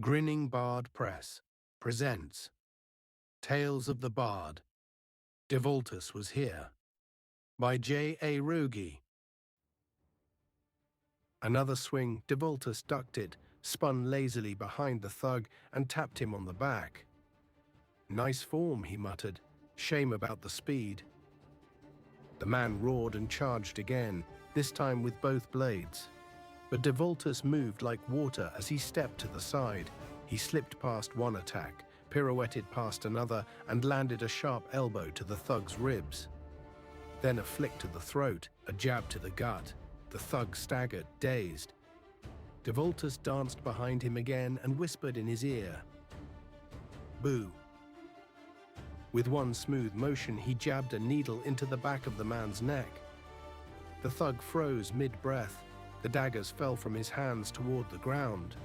Grinning Bard Press presents Tales of the Bard. Devaultus Was Here by J.A. Roggie. Another swing, Devaultus ducked it, spun lazily behind the thug and tapped him on the back. Nice form, he muttered. Shame about the speed. The man roared and charged again, this time with both blades. But Devaultus moved like water as he stepped to the side. He slipped past one attack, pirouetted past another, and landed a sharp elbow to the thug's ribs. Then a flick to the throat, a jab to the gut. The thug staggered, dazed. Devaultus danced behind him again and whispered in his ear, "Boo." With one smooth motion, he jabbed a needle into the back of the man's neck. The thug froze mid-breath. The daggers fell from his hands toward the ground.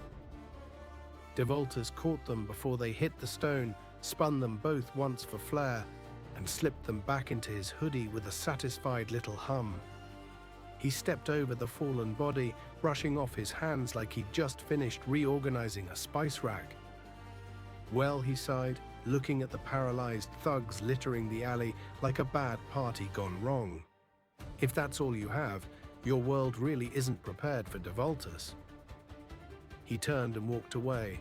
Devaultus caught them before they hit the stone, spun them both once for flair, and slipped them back into his hoodie with a satisfied little hum. He stepped over the fallen body, brushing off his hands like he'd just finished reorganizing a spice rack. Well, he sighed, looking at the paralyzed thugs littering the alley like a bad party gone wrong. If that's all you have, your world really isn't prepared for Devaultus. He turned and walked away.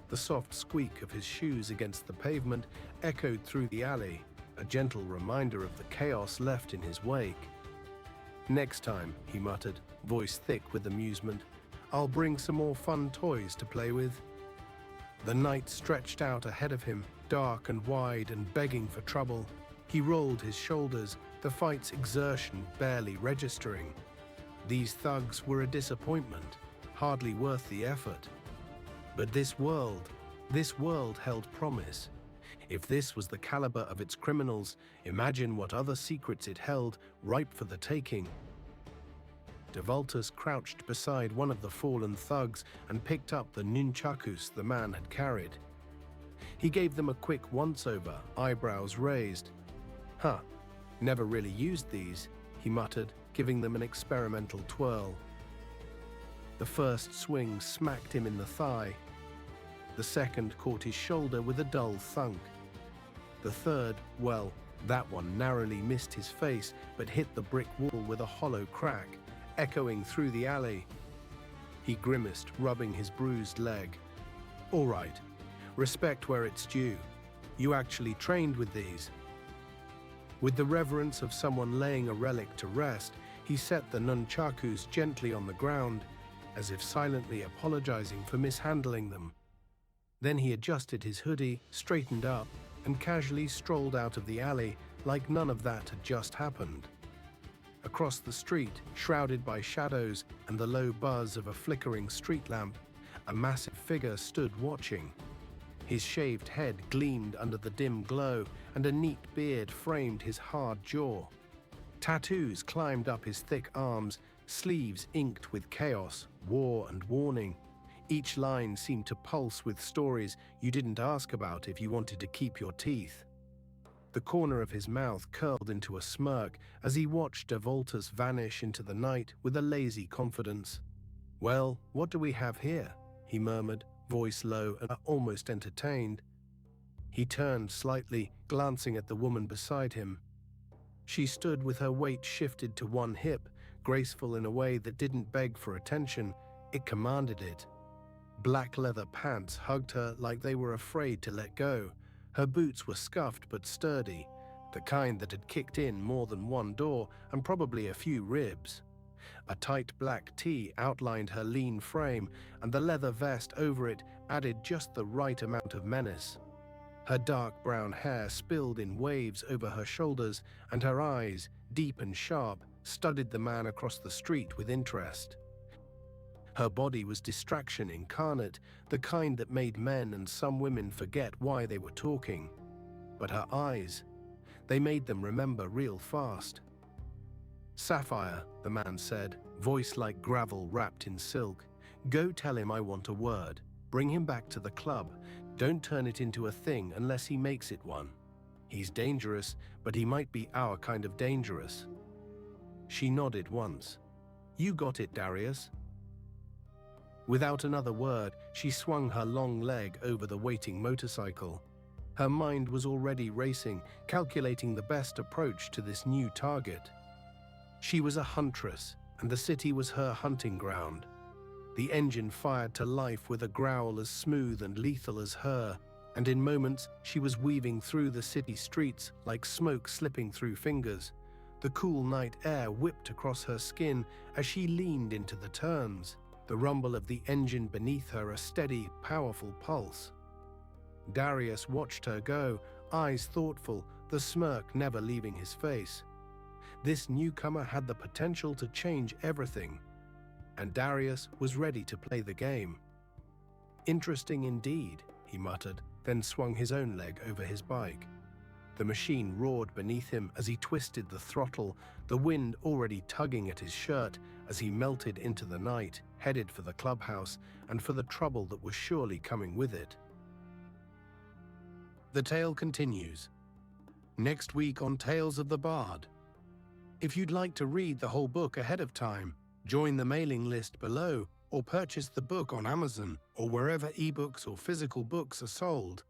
The soft squeak of his shoes against the pavement echoed through the alley, a gentle reminder of the chaos left in his wake. "Next time," he muttered, voice thick with amusement, "I'll bring some more fun toys to play with." The night stretched out ahead of him, dark and wide and begging for trouble. He rolled his shoulders, the fight's exertion barely registering. These thugs were a disappointment, hardly worth the effort. But this world held promise. If this was the caliber of its criminals, imagine what other secrets it held, ripe for the taking. Devaultus crouched beside one of the fallen thugs and picked up the nunchakus the man had carried. He gave them a quick once-over, eyebrows raised. "Huh, never really used these," he muttered, giving them an experimental twirl. The first swing smacked him in the thigh. The second caught his shoulder with a dull thunk. The third, well, that one narrowly missed his face but hit the brick wall with a hollow crack, echoing through the alley. He grimaced, rubbing his bruised leg. "All right, respect where it's due. You actually trained with these." With the reverence of someone laying a relic to rest, he set the nunchakus gently on the ground, as if silently apologizing for mishandling them. Then he adjusted his hoodie, straightened up, and casually strolled out of the alley like none of that had just happened. Across the street, shrouded by shadows and the low buzz of a flickering street lamp, a massive figure stood watching. His shaved head gleamed under the dim glow, and a neat beard framed his hard jaw. Tattoos climbed up his thick arms, sleeves inked with chaos, war, and warning. Each line seemed to pulse with stories you didn't ask about if you wanted to keep your teeth. The corner of his mouth curled into a smirk as he watched Devaultus vanish into the night with a lazy confidence. "Well, what do we have here?" he murmured, voice low and almost entertained. He turned slightly, glancing at the woman beside him. She stood with her weight shifted to one hip, graceful in a way that didn't beg for attention, it commanded it. Black leather pants hugged her like they were afraid to let go. Her boots were scuffed but sturdy, the kind that had kicked in more than one door and probably a few ribs. A tight black tee outlined her lean frame, and the leather vest over it added just the right amount of menace. Her dark brown hair spilled in waves over her shoulders, and her eyes, deep and sharp, studied the man across the street with interest. Her body was distraction incarnate, the kind that made men and some women forget why they were talking. But her eyes, they made them remember real fast. "Sapphire," the man said, voice like gravel wrapped in silk. "Go tell him I want a word. Bring him back to the club. Don't turn it into a thing unless he makes it one. He's dangerous, but he might be our kind of dangerous." She nodded once. "You got it, Darius." Without another word, she swung her long leg over the waiting motorcycle. Her mind was already racing, calculating the best approach to this new target. She was a huntress, and the city was her hunting ground. The engine fired to life with a growl as smooth and lethal as her, and in moments she was weaving through the city streets like smoke slipping through fingers. The cool night air whipped across her skin as she leaned into the turns, the rumble of the engine beneath her a steady, powerful pulse. Darius watched her go, eyes thoughtful, the smirk never leaving his face. This newcomer had the potential to change everything, and Darius was ready to play the game. "Interesting indeed," he muttered, then swung his own leg over his bike. The machine roared beneath him as he twisted the throttle, the wind already tugging at his shirt as he melted into the night, headed for the clubhouse and for the trouble that was surely coming with it. The tale continues next week on Tales of the Bard. If you'd like to read the whole book ahead of time, join the mailing list below or purchase the book on Amazon or wherever ebooks or physical books are sold.